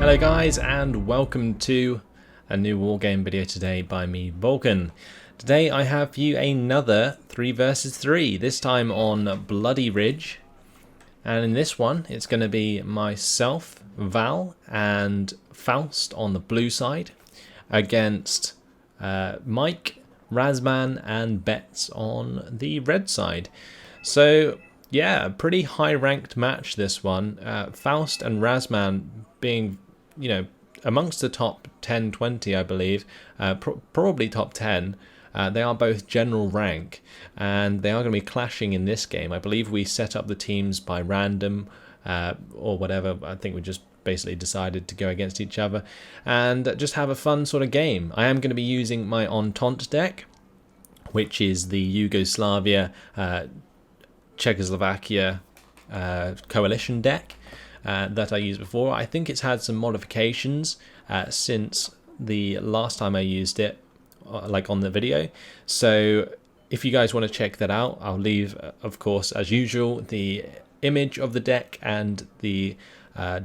Hello guys, and welcome to a new Wargame video today by me, Vulcan. Today I have for you another 3 versus 3, this time on Bloody Ridge. And in this one, it's going to be myself, Valh and Faust on the blue side, against Mike, Razzman and mBetts on the red side. So yeah, a pretty high ranked match this one. Faust and Razzman being, amongst the top 10, 20, I believe, probably top 10. They are both general rank, and they are going to be clashing in this game. I believe we set up the teams by random or whatever. I think we just basically decided to go against each other and just have a fun sort of game. I am going to be using my Entente deck, which is the Yugoslavia, Czechoslovakia coalition deck that I used before. I think it's had some modifications since the last time I used it, like on the video. So if you guys want to check that out, I'll leave, of course, as usual, the image of the deck and the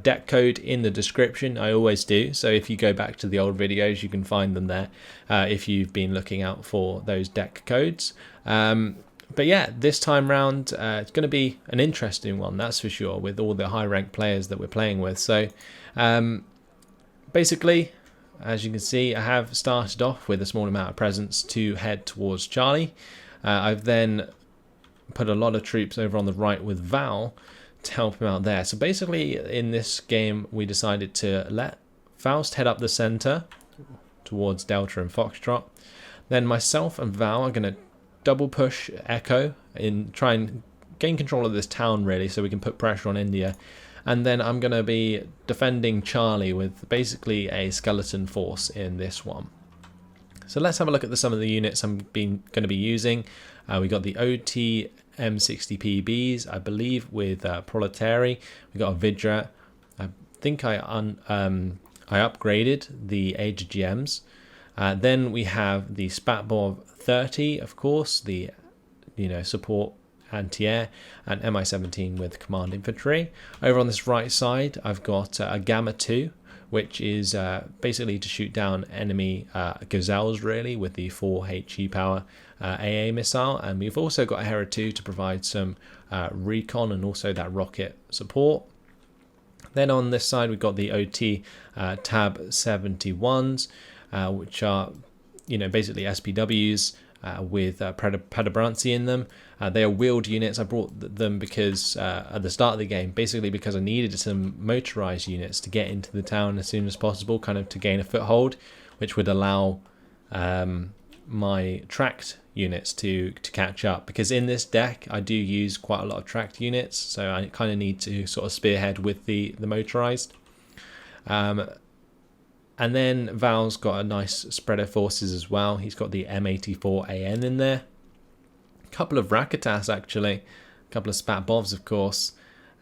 deck code in the description. I always do, so if you go back to the old videos you can find them there if you've been looking out for those deck codes. But yeah, this time round it's going to be an interesting one, that's for sure, with all the high ranked players that we're playing with. So basically, as you can see, I have started off with a small amount of presents to head towards Charlie. I've then put a lot of troops over on the right with Valh to help him out there. So basically in this game we decided to let Faust head up the center towards Delta and Foxtrot. Then myself and Valh are going to double push Echo and try and gain control of this town, really, so we can put pressure on India. And then I'm going to be defending Charlie with basically a skeleton force in this one. So let's have a look at some of the units I'm going to be using. We got the OT M60PBs, I believe, with Proletary. We got a Vidra. I think I upgraded the HGMs. Then we have the Spatbov 30, of course, the support anti-air, and Mi-17 with command infantry. Over on this right side, I've got a Gamma 2, which is basically to shoot down enemy gazelles, really, with the 4 HE power AA missile. And we've also got a Hera 2 to provide some recon and also that rocket support. Then on this side, we've got the OT Tab 71s, which are basically SPWs with Padabranci in them. They are wheeled units. I brought them because at the start of the game, basically because I needed some motorized units to get into the town as soon as possible, kind of to gain a foothold, which would allow my tracked units to catch up. Because in this deck, I do use quite a lot of tracked units, so I kind of need to sort of spearhead with the motorized. And then Val's got a nice spread of forces as well. He's got the M84AN in there. A couple of Rakitas, actually. A couple of Spatbovs, of course.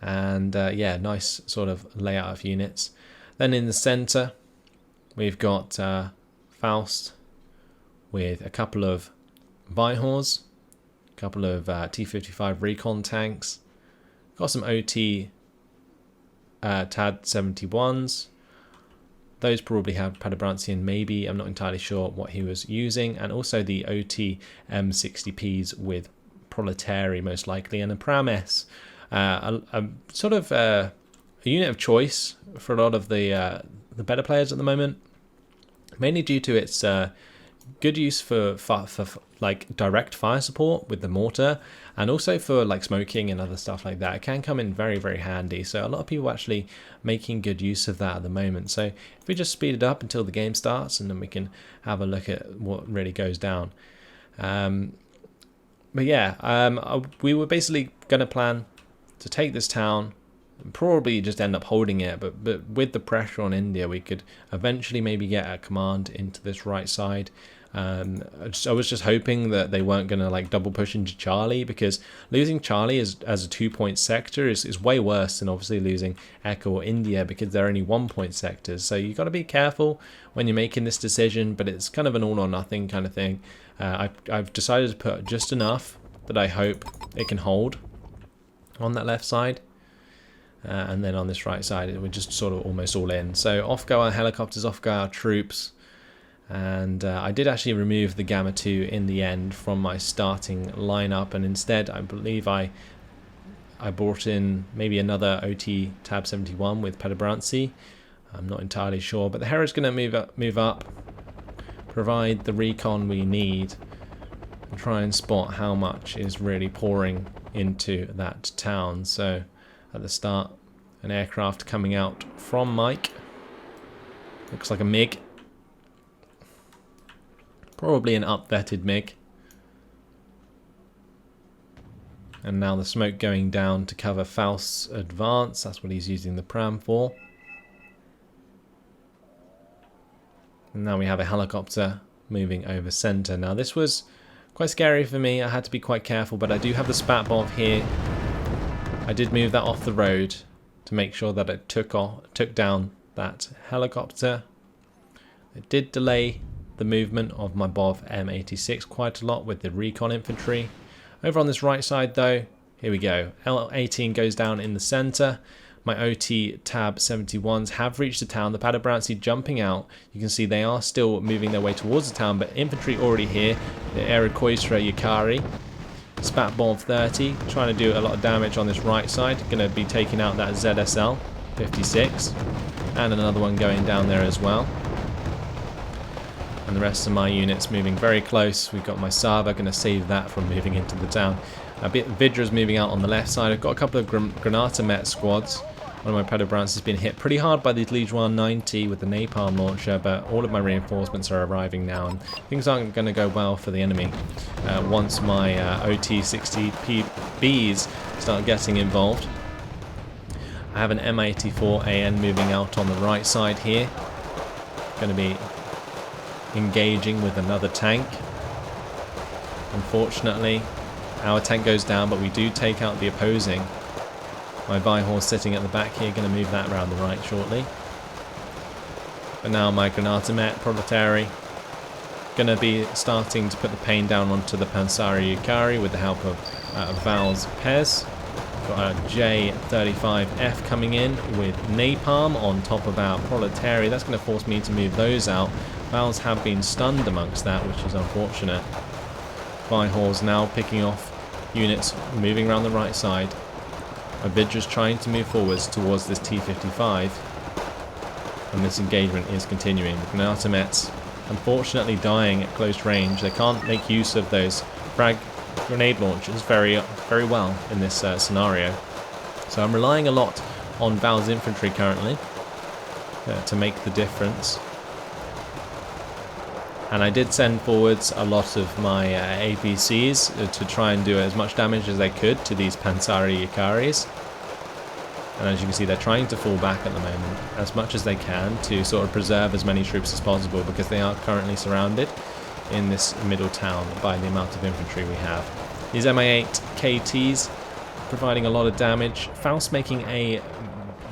And yeah, nice sort of layout of units. Then in the center, we've got Faust with a couple of Vihors, a couple of T-55 recon tanks. Got some OT TAD 71s. Those probably have Padabranci, maybe. I'm not entirely sure what he was using. And also the OT M60Ps with Proletary, most likely, and a Pram S. A sort of a unit of choice for a lot of the better players at the moment, mainly due to its good use for like direct fire support with the mortar, and also for like smoking and other stuff like that. It can come in very, very handy. So a lot of people are actually making good use of that at the moment. So if we just speed it up until the game starts, and then we can have a look at what really goes down. But yeah, we were basically going to plan to take this town and probably just end up holding it, but with the pressure on India, we could eventually maybe get a command into this right side. I was just hoping that they weren't going to like double push into Charlie, because losing Charlie as a 2-point sector is way worse than obviously losing Echo or India, because they're only 1-point sectors. So you got to be careful when you're making this decision, but it's kind of an all or nothing kind of thing. I've decided to put just enough that I hope it can hold on that left side. and then on this right side we're just sort of almost all in. So off go our helicopters, off go our troops, and I did actually remove the Gamma 2 in the end from my starting lineup, and instead I believe I brought in maybe another OT Tab 71 with Pedabranci. I'm not entirely sure, but the Herod's going to move up, provide the recon we need, and try and spot how much is really pouring into that town. So at the start, an aircraft coming out from Mike. Looks like a MiG. Probably an up-vetted MiG. And now the smoke going down to cover Faust's advance. That's what he's using the pram for. And now we have a helicopter moving over centre. Now this was quite scary for me. I had to be quite careful, but I do have the Spatbov here. I did move that off the road to make sure that it took down that helicopter. It did delay the movement of my Bov M86 quite a lot with the recon infantry. Over on this right side though, here we go. L18 goes down in the centre. My OT Tab 71s have reached the town. The Pedabranci jumping out. You can see they are still moving their way towards the town, but infantry already here. The Aerokoistra Yukari. Spatbomb 30, trying to do a lot of damage on this right side. Going to be taking out that ZSL 56. And another one going down there as well. And the rest of my units moving very close. We've got my Sava, going to save that from moving into the town. A bit Vidra's moving out on the left side. I've got a couple of Granata Met squads. One of my Pedabrancis has been hit pretty hard by the Lijuan 90 with the napalm launcher, but all of my reinforcements are arriving now, and things aren't going to go well for the enemy once my OT-60 Bs start getting involved. I have an M84AN moving out on the right side here. Going to be engaging with another tank. Unfortunately, our tank goes down, but we do take out the opposing. My Vihorse sitting at the back here, going to move that around the right shortly. But now my Granata Met Proletari going to be starting to put the pain down onto the Pansari Yukari with the help of Val's Pez. Got a J35F coming in with Napalm on top of our Proletari. That's going to force me to move those out. Val's have been stunned amongst that, which is unfortunate. Vihorse now picking off units moving around the right side. My Vidra's trying to move forwards towards this T-55, and this engagement is continuing. The Granata Mets unfortunately dying at close range. They can't make use of those frag grenade launchers very well in this scenario. So I'm relying a lot on Val's infantry currently to make the difference. And I did send forwards a lot of my APCs to try and do as much damage as they could to these Pansari Yukaris. And as you can see, they're trying to fall back at the moment as much as they can to sort of preserve as many troops as possible, because they are currently surrounded in this middle town by the amount of infantry we have. These Mi-8 KTs providing a lot of damage. Faust making a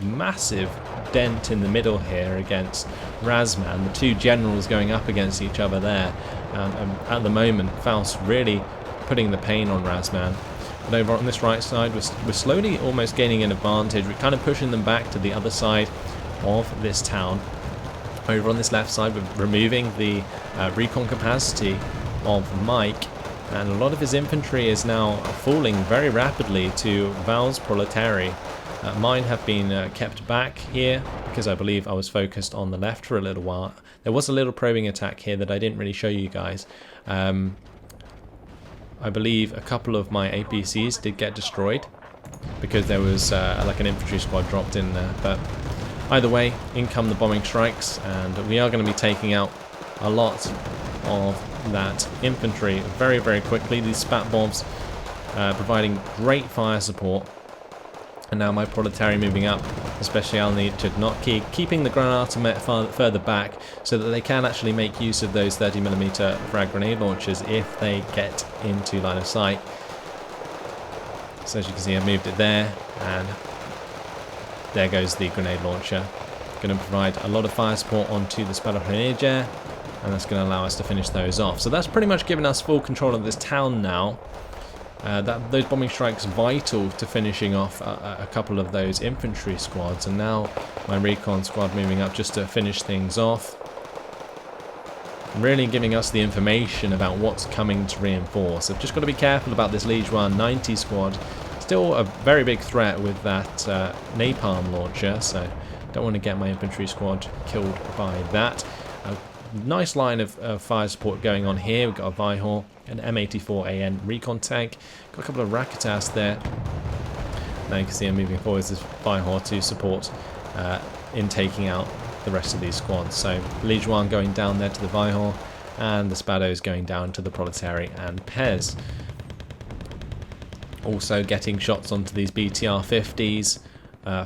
massive dent in the middle here against Razzman, the two generals going up against each other there. At the moment, Faust really putting the pain on Razzman. But over on this right side, we're slowly almost gaining an advantage. We're kind of pushing them back to the other side of this town. Over on this left side, we're removing the recon capacity of Mike, and a lot of his infantry is now falling very rapidly to Val's Proletari. Mine have been kept back here because I believe I was focused on the left for a little while. There was a little probing attack here that I didn't really show you guys. I believe a couple of my APCs did get destroyed because there was like an infantry squad dropped in there. But either way, in come the bombing strikes, and we are going to be taking out a lot of that infantry very, very quickly. These spat bombs providing great fire support. And now my Proletari moving up, especially on the Chudnotki, keeping the Granata Met further back so that they can actually make use of those 30mm frag grenade launchers if they get into line of sight. So as you can see, I've moved it there, and there goes the grenade launcher. Going to provide a lot of fire support onto the Spadachronegia, and that's going to allow us to finish those off. So that's pretty much given us full control of this town now. Those bombing strikes vital to finishing off a couple of those infantry squads, and now my recon squad moving up just to finish things off, really giving us the information about what's coming to reinforce. I've just got to be careful about this Liege 190 squad. Still a very big threat with that napalm launcher, so don't want to get my infantry squad killed by that. A nice line of fire support going on here. We've got a Valh, an M84AN recon tank, got a couple of Rakitas there. Now you can see I'm moving forward this Valh to support in taking out the rest of these squads. So Liege 1 going down there to the Valh, and the Spados going down to the Proletary and Pez. Also getting shots onto these BTR-50s.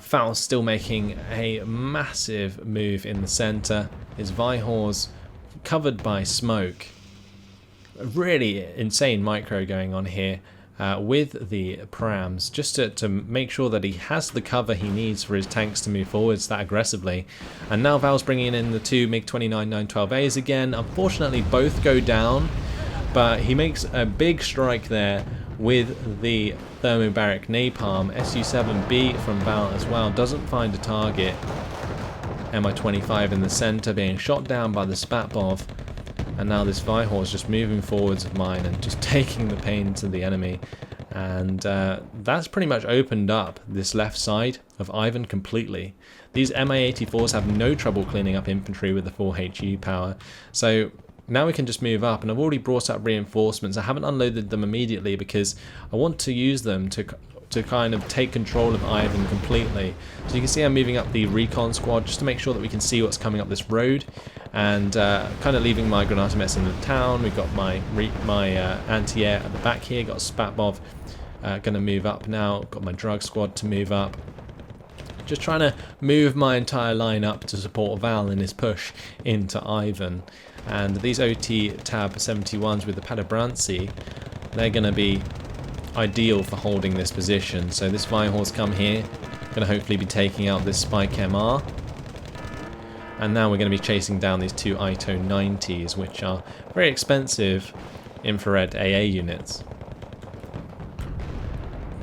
Faust still making a massive move in the centre. His Valh's covered by smoke. A really insane micro going on here with the Prams, just to make sure that he has the cover he needs for his tanks to move forwards that aggressively. And now Val's bringing in the two MiG-29 912As again. Unfortunately, both go down, but he makes a big strike there with the thermobaric napalm. Su-7B from Valh as well doesn't find a target. Mi-25 in the centre being shot down by the Spatbov. And now this Valh is just moving forwards of mine and just taking the pain to the enemy. And that's pretty much opened up this left side of Ivan completely. These Mi-84s have no trouble cleaning up infantry with the 4 HE power. So now we can just move up, and I've already brought up reinforcements. I haven't unloaded them immediately because I want to use them to kind of take control of Ivan completely. So you can see I'm moving up the recon squad just to make sure that we can see what's coming up this road, and kind of leaving my Granatomettes in the town. We've got my anti-air at the back here, got a Spatbov going to move up now, got my drug squad to move up. Just trying to move my entire line up to support Valh in his push into Ivan. And these OT Tab 71s with the Padabranci, they're going to be ideal for holding this position. So this Valh's come here, going to hopefully be taking out this Spike MR. And now we're going to be chasing down these two Ito 90s, which are very expensive infrared AA units.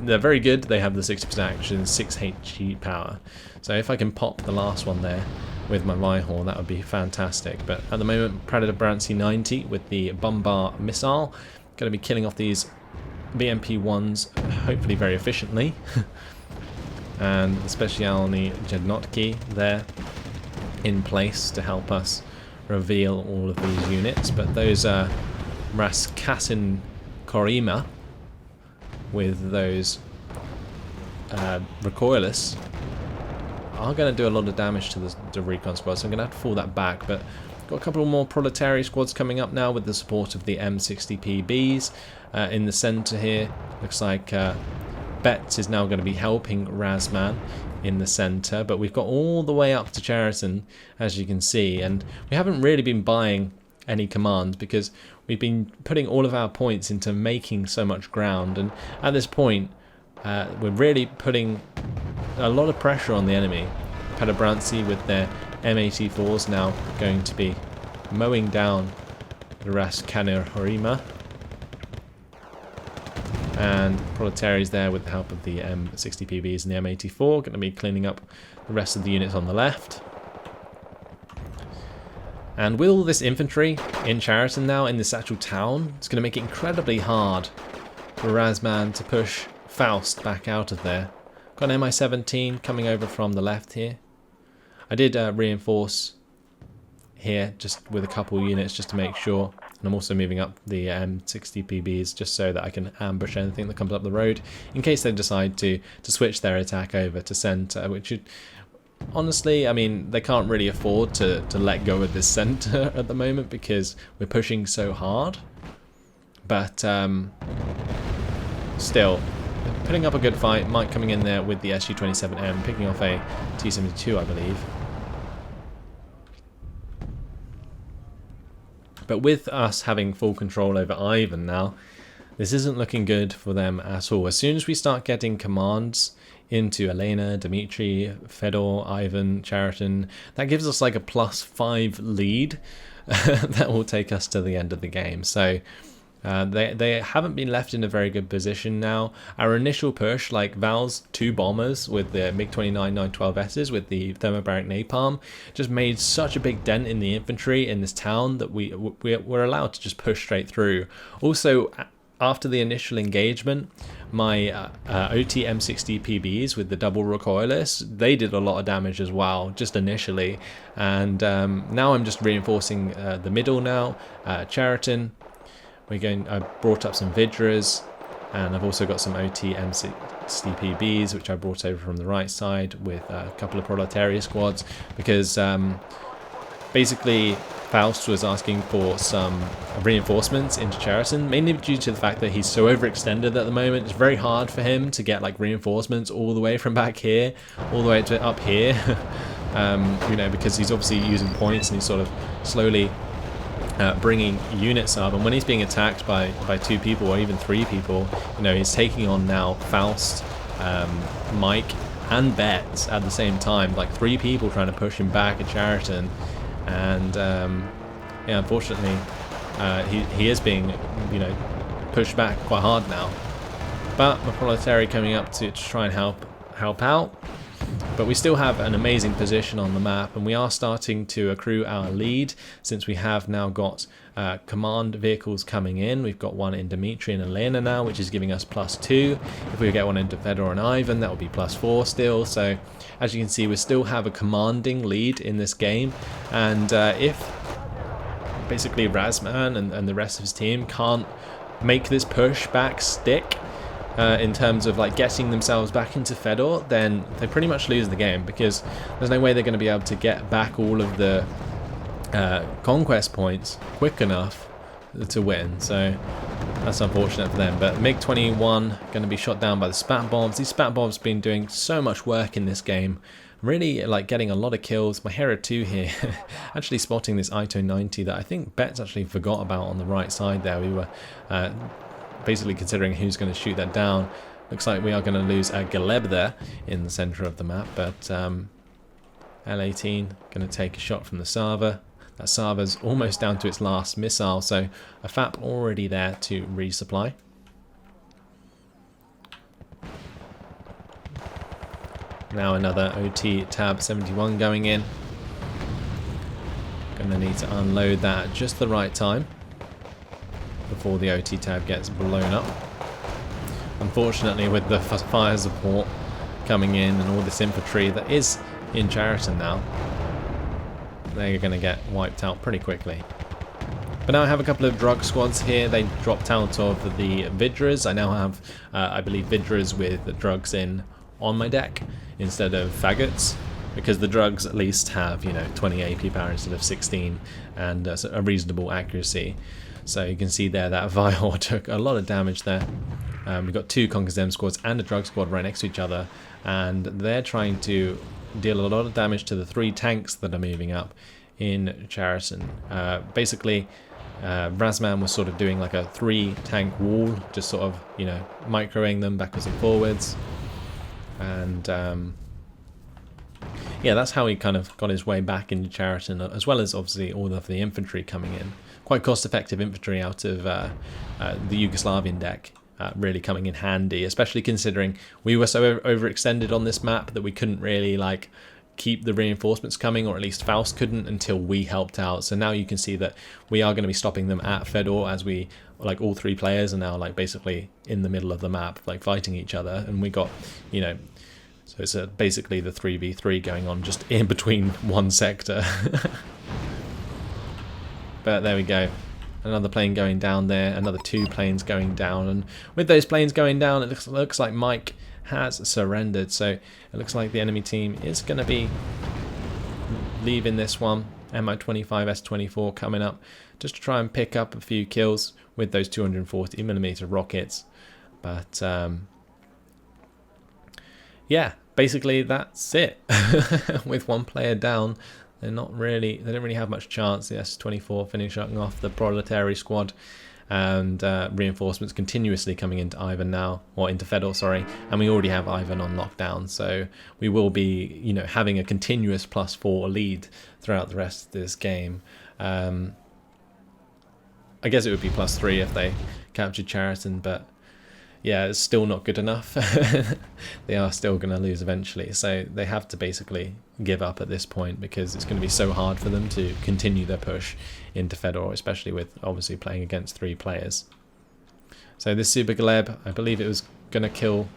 They're very good. They have the 60% action, 6 HE power. So if I can pop the last one there with my Valh, that would be fantastic. But at the moment, Predator Brancy 90 with the Bombar missile, going to be killing off these BMP-1s hopefully very efficiently. And the Specialny Jednotki there in place to help us reveal all of these units. But those Raskasin Korima with those recoilless are going to do a lot of damage to the recon squad, so I'm going to have to fall that back. But got a couple more Proletary squads coming up now with the support of the M60PBs in the centre here. Looks like mBetts is now going to be helping Razzman in the centre, but we've got all the way up to Cheriton, as you can see, and we haven't really been buying any commands because we've been putting all of our points into making so much ground, and at this point we're really putting a lot of pressure on the enemy. Padabranci with their M84s now going to be mowing down the Raskaner Horima, and Proletaries there with the help of the M60PBs and the M84 going to be cleaning up the rest of the units on the left. And with all this infantry in Cheriton now, in this actual town, it's going to make it incredibly hard for Razzman to push Faust back out of there. Got an Mi-17 coming over from the left here. I did reinforce here just with a couple units just to make sure. And I'm also moving up the M60PBs just so that I can ambush anything that comes up the road in case they decide to switch their attack over to centre, which would, honestly, I mean, they can't really afford to let go of this centre at the moment because we're pushing so hard. But still, putting up a good fight. Mike coming in there with the Su-27M, picking off a T-72, I believe. But with us having full control over Ivan now, this isn't looking good for them at all. As soon as we start getting commands into Elena, Dmitry, Fedor, Ivan, Cheriton, that gives us like a +5 lead that will take us to the end of the game. So They haven't been left in a very good position now. Our initial push, like Val's 2 bombers with the MiG-29 912Ss with the thermobaric napalm, just made such a big dent in the infantry in this town that we were allowed to just push straight through. Also, after the initial engagement, my OT M60 PBs with the double recoilless, they did a lot of damage as well, just initially. And now I'm just reinforcing the middle now, Cheriton. I brought up some Vidras, and I've also got some OT M60 PBs, which I brought over from the right side with a couple of Proletariat squads, because basically Faust was asking for some reinforcements into Cheriton, mainly due to the fact that he's so overextended at the moment. It's very hard for him to get like reinforcements all the way from back here, all the way to up here, you know, because he's obviously using points and he's sort of slowly bringing units up, and when he's being attacked by 2 people or even 3 people, you know, he's taking on now Faust, Mike and Betts at the same time, like 3 people trying to push him back at Cheriton. And yeah, unfortunately he is being, you know, pushed back quite hard now, but my Proletariat coming up to try and help out. But we still have an amazing position on the map, and we are starting to accrue our lead since we have now got command vehicles coming in. We've got one in Dimitri and Elena now, which is giving us +2. If we get one into Fedor and Ivan, that will be +4 still. So as you can see, we still have a commanding lead in this game, and if basically Razzman and the rest of his team can't make this push back stick, in terms of like getting themselves back into Fedor, then they pretty much lose the game, because there's no way they're going to be able to get back all of the conquest points quick enough to win. So that's unfortunate for them. But MiG-21 going to be shot down by the spat bombs. These spat bombs have been doing so much work in this game, really like getting a lot of kills. My Hera 2 here actually spotting this Ito 90 that I think Betts actually forgot about on the right side there. We were basically considering who's going to shoot that down. Looks like we are going to lose a Galeb there in the center of the map, but L18 going to take a shot from the Sava. That Sava's almost down to its last missile, so a FAP already there to resupply. Now another OT Tab 71 going in. Going to need to unload that at just the right time before the OT tab gets blown up. Unfortunately, with the fire support coming in and all this infantry that is in Cheriton now, they're going to get wiped out pretty quickly. But now I have a couple of drug squads here. They dropped out of the Vidras. I now have, I believe, Vidras with the drugs in on my deck instead of faggots, because the drugs at least have, you know, 20 AP power instead of 16 and a reasonable accuracy. So you can see there that Valh took a lot of damage there. We've got 2 Conquer Zem squads and a drug squad right next to each other, and they're trying to deal a lot of damage to the 3 tanks that are moving up in Cheriton. Basically, Razzman was sort of doing like a 3 tank wall, just sort of, you know, microing them backwards and forwards. And yeah, that's how he kind of got his way back into Cheriton, as well as obviously all of the infantry coming in. Quite cost-effective infantry out of the Yugoslavian deck, really coming in handy, especially considering we were so overextended on this map that we couldn't really like keep the reinforcements coming, or at least Faust couldn't until we helped out. So now you can see that we are going to be stopping them at Fedor, as we, like, all 3 players are now like basically in the middle of the map, like fighting each other, and we got, you know, so it's basically the 3v3 going on just in between one sector. But there we go. Another plane going down there, another 2 planes going down, and with those planes going down, it looks like Mike has surrendered. So it looks like the enemy team is going to be leaving this one. Mi-25 S24 coming up just to try and pick up a few kills with those 240mm rockets. But yeah, basically that's it. With 1 player down, they don't really have much chance. The S24 finishing off the Proletariat squad, and reinforcements continuously coming into Ivan now, or into Fedor, sorry, and we already have Ivan on lockdown, so we will be, you know, having a continuous +4 lead throughout the rest of this game. I guess it would be +3 if they captured Chariton, but yeah, it's still not good enough. They are still going to lose eventually, so they have to basically give up at this point, because it's going to be so hard for them to continue their push into Fedor, especially with obviously playing against 3 players. So this Super Gleb, I believe it was going to kill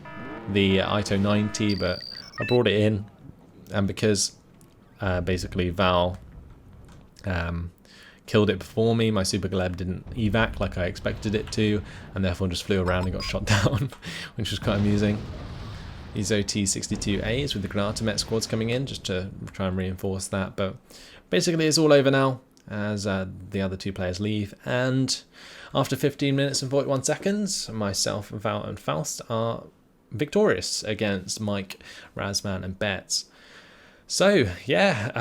the Ito 90, but I brought it in, and because basically Valh killed it before me, my Super Gleb didn't evac like I expected it to, and therefore just flew around and got shot down, which was quite amusing. These OT-62As with the Granatomet squads coming in just to try and reinforce that, but basically it's all over now as the other 2 players leave, and after 15 minutes and 41 seconds, myself and Valh and Faust are victorious against Mike, Razzman and mBetts. So yeah,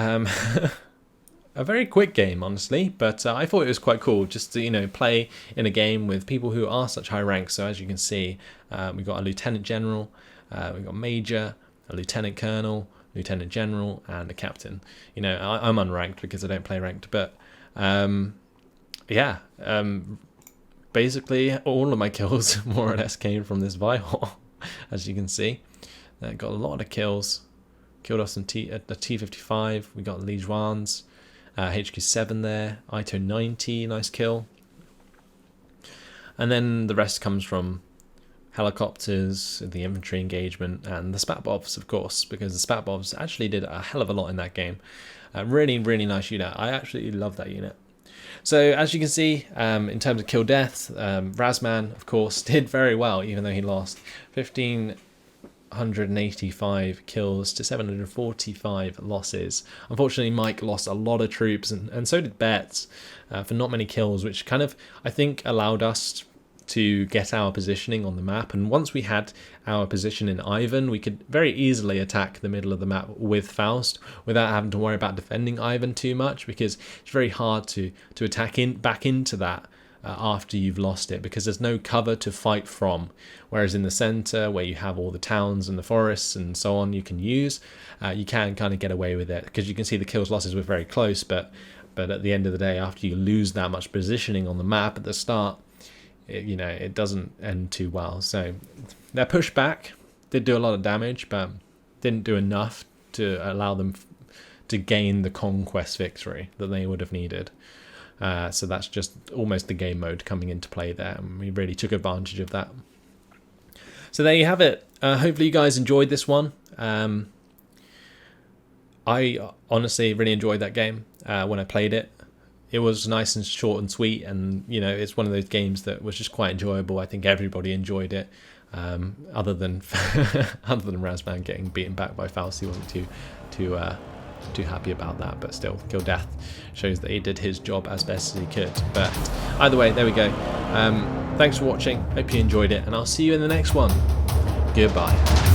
a very quick game, honestly, but I thought it was quite cool just to, you know, play in a game with people who are such high ranks. So as you can see, we've got a Lieutenant General, we've got Major, a Lieutenant Colonel, Lieutenant General, and a Captain. You know, I'm unranked because I don't play ranked, but yeah, basically all of my kills more or less came from this Valh, as you can see. Got a lot of kills, killed off some the T-55, we got Lijuans. HQ7 there, Ito 90, nice kill. And then the rest comes from helicopters, the infantry engagement, and the Spatbobs, of course, because the Spatbobs actually did a hell of a lot in that game. Really, really nice unit. I actually love that unit. So as you can see, in terms of kill deaths, Razzman, of course, did very well, even though he lost 1,585 kills to 745 losses. Unfortunately, Mike lost a lot of troops, and so did mBetts for not many kills, which kind of, I think, allowed us to get our positioning on the map. And once we had our position in Ivan, we could very easily attack the middle of the map with Faust without having to worry about defending Ivan too much, because it's very hard to attack back into that after you've lost it, because there's no cover to fight from. Whereas in the center, where you have all the towns and the forests and so on you can use, you can kind of get away with it, because you can see the kills losses were very close, but at the end of the day, after you lose that much positioning on the map at the start, it doesn't end too well. So their pushback did do a lot of damage, but didn't do enough to allow them to gain the conquest victory that they would have needed. So that's just almost the game mode coming into play there, and we really took advantage of that. So there you have it. Hopefully you guys enjoyed this one. I honestly really enjoyed that game when I played it. It was nice and short and sweet, and it's one of those games that was just quite enjoyable. I think everybody enjoyed it, other than Razzman getting beaten back by Faust. He wasn't too happy about that, but still, kill death shows that he did his job as best as he could. But either way, there we go. Thanks for watching. Hope you enjoyed it, and I'll see you in the next one. Goodbye.